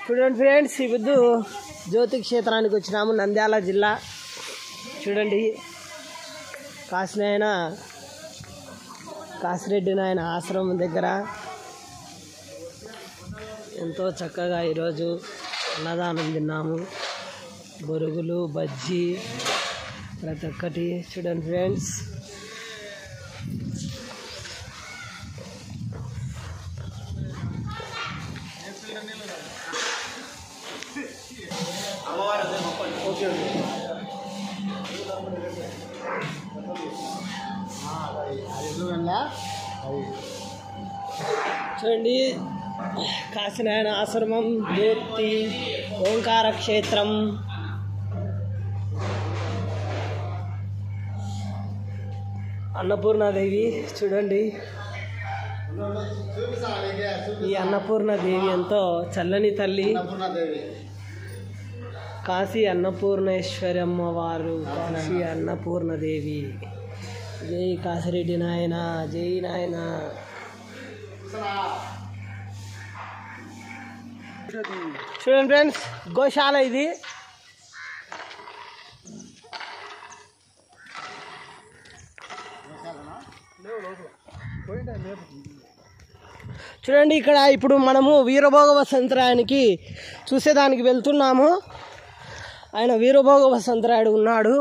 చూడండి ఫ్రెండ్స్, ఈ పొద్దు జ్యోతి క్షేత్రానికి వచ్చినాము, నంద్యాల జిల్లా. చూడండి, కాశిరెడ్డి నాయన ఆశ్రమం దగ్గర ఎంతో చక్కగా ఈరోజు అన్నదానం తిన్నాము. బొరుగులు, బజ్జీ, ప్రతి ఒక్కటి. చూడండి ఫ్రెండ్స్, చూడండి కాశీనాయన ఆశ్రమం, జ్యోతి, ఓంకార క్షేత్రం. అన్నపూర్ణాదేవి చూడండి, ఈ అన్నపూర్ణాదేవి ఎంతో చల్లని తల్లి. కాశీ అన్నపూర్ణేశ్వరి అమ్మవారు, కాశీ అన్నపూర్ణదేవి. జై కాశిరెడ్డి నాయన, జై నాయన. చూడండి ఫ్రెండ్స్, గోశాల ఇది. చూడండి, ఇక్కడ ఇప్పుడు మనము వీరభోగ వసంతరాయనికి చూసేదానికి వెళ్తున్నాము. ఆయన వీరభోగ వసంతరాయుడు ఉన్నాడు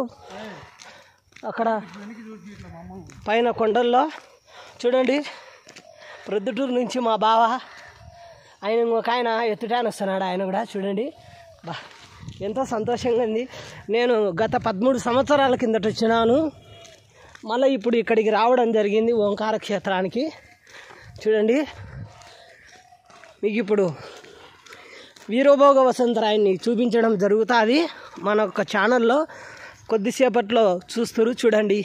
అక్కడ పైన కొండల్లో. చూడండి, ప్రొద్దుటూరు నుంచి మా బావ, ఆయన ఇంకొక ఆయన ఎత్తుటాన్ని వస్తున్నాడు. ఆయన కూడా చూడండి, బా ఎంతో సంతోషంగా ఉంది. నేను గత 13 సంవత్సరాల కిందట వచ్చినాను, మళ్ళీ ఇప్పుడు ఇక్కడికి రావడం జరిగింది ఓంకార క్షేత్రానికి. చూడండి, మీకు ఇప్పుడు వీరభోగ వసంతరాయన్ని చూపించడం జరుగుతుంది మన ఒక ఛానల్లో. కొద్దిసేపట్లో చూస్తారు. చూడండి,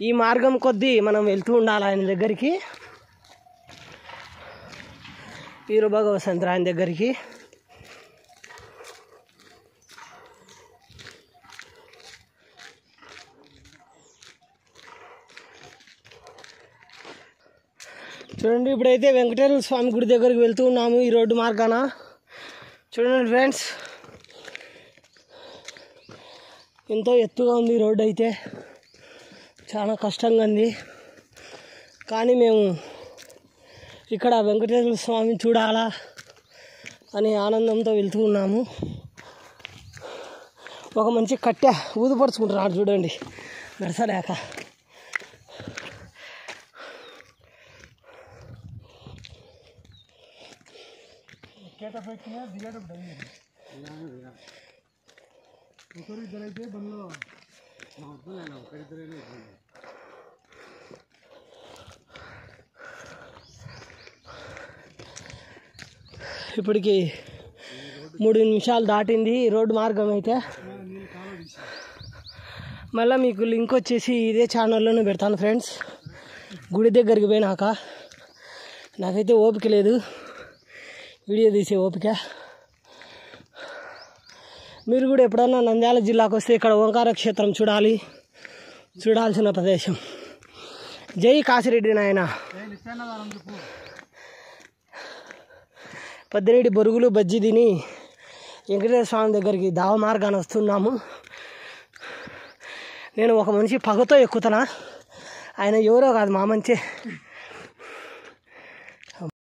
ఈ మార్గం కొద్దీ మనం వెళ్తూ ఉండాలి ఆయన దగ్గరికి, వీరభోగ వసంతరాయని దగ్గరికి. చూడండి, ఇప్పుడైతే వెంకటేశ్వర స్వామి గుడి దగ్గరికి వెళ్తూ ఉన్నాము ఈ రోడ్డు మార్గాన. చూడండి ఫ్రెండ్స్, ఎంతో ఎత్తుగా ఉంది రోడ్డు, అయితే చాలా కష్టంగా ఉంది. కానీ మేము ఇక్కడ వెంకటేశ్వర స్వామిని చూడాలా అనే ఆనందంతో వెళ్తూ ఉన్నాము. ఒక మంచి కట్టె ఊదుపరుచుకుంటున్నాడు చూడండి, నడసలేక. ఇప్పటికి 3 నిమిషాలు దాటింది ఈ రోడ్డు మార్గం అయితే. మళ్ళీ మీకు లింక్ వచ్చేసి ఇదే ఛానల్లోనే పెడతాను ఫ్రెండ్స్. గుడి దగ్గరికి పోయినాక నాకైతే ఓపిక లేదు వీడియో తీసే ఓపిక. మీరు కూడా ఎప్పుడన్నా నంద్యాల జిల్లాకు వస్తే ఇక్కడ ఓంకార క్షేత్రం చూడాల్సిన ప్రదేశం. జై కాశిరెడ్డి నాయన. 18 బొరుగులు బజ్జీ తిని వెంకటేశ్వర స్వామి దగ్గరికి దావ మార్గాన్ని వస్తున్నాము. నేను ఒక మనిషి పగతో ఎక్కుతున్నా, ఆయన ఎవరో కాదు, మా మంచి